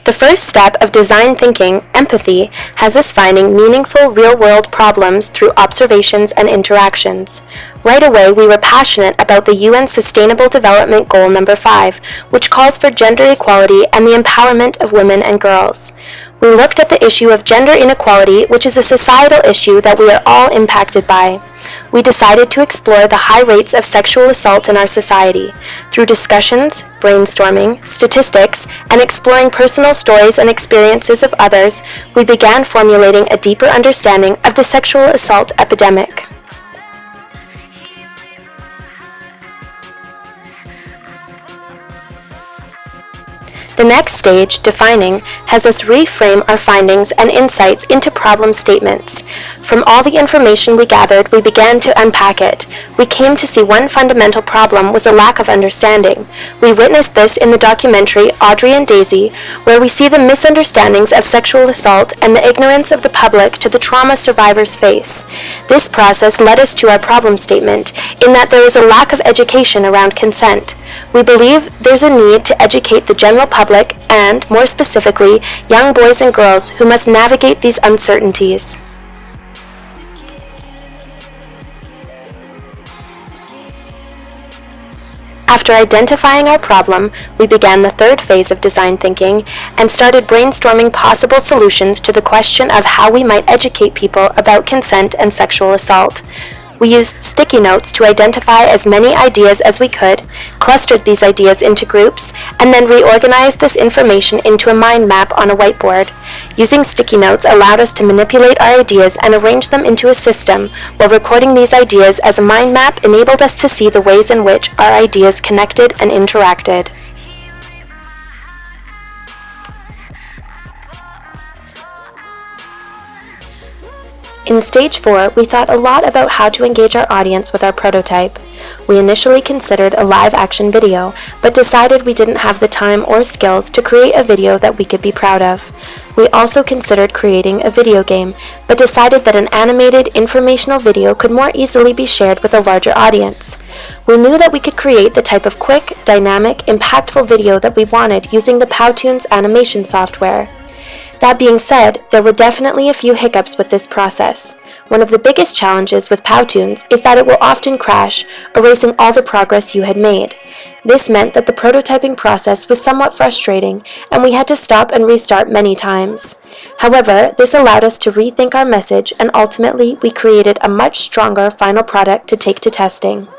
The first step of design thinking, empathy, has us finding meaningful real-world problems through observations and interactions. Right away, we were passionate about the UN Sustainable Development Goal number 5, which calls for gender equality and the empowerment of women and girls. We looked at the issue of gender inequality, which is a societal issue that we are all impacted by. We decided to explore the high rates of sexual assault in our society. Through discussions, brainstorming, statistics, and exploring personal stories and experiences of others, we began formulating a deeper understanding of the sexual assault epidemic. The next stage, defining, has us reframe our findings and insights into problem statements. From all the information we gathered, we began to unpack it. We came to see one fundamental problem was a lack of understanding. We witnessed this in the documentary Audrey and Daisy, where we see the misunderstandings of sexual assault and the ignorance of the public to the trauma survivors face. This process led us to our problem statement, in that there is a lack of education around consent. We believe there's a need to educate the general public and, more specifically, young boys and girls who must navigate these uncertainties. After identifying our problem, we began the third phase of design thinking and started brainstorming possible solutions to the question of how we might educate people about consent and sexual assault. We used sticky notes to identify as many ideas as we could, clustered these ideas into groups, and then reorganized this information into a mind map on a whiteboard. Using sticky notes allowed us to manipulate our ideas and arrange them into a system, while recording these ideas as a mind map enabled us to see the ways in which our ideas connected and interacted. In Stage 4, we thought a lot about how to engage our audience with our prototype. We initially considered a live-action video, but decided we didn't have the time or skills to create a video that we could be proud of. We also considered creating a video game, but decided that an animated, informational video could more easily be shared with a larger audience. We knew that we could create the type of quick, dynamic, impactful video that we wanted using the Powtoons animation software. That being said, there were definitely a few hiccups with this process. One of the biggest challenges with Powtoons is that it will often crash, erasing all the progress you had made. This meant that the prototyping process was somewhat frustrating, and we had to stop and restart many times. However, this allowed us to rethink our message, and ultimately we created a much stronger final product to take to testing.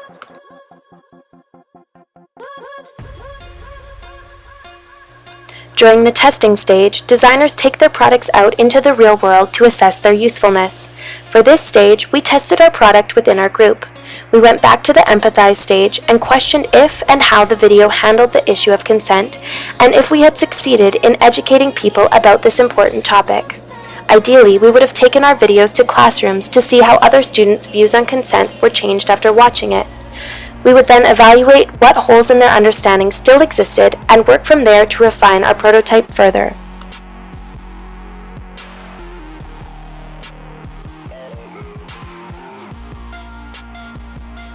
During the testing stage, designers take their products out into the real world to assess their usefulness. For this stage, we tested our product within our group. We went back to the empathize stage and questioned if and how the video handled the issue of consent, and if we had succeeded in educating people about this important topic. Ideally, we would have taken our videos to classrooms to see how other students' views on consent were changed after watching it. We would then evaluate what holes in their understanding still existed and work from there to refine our prototype further.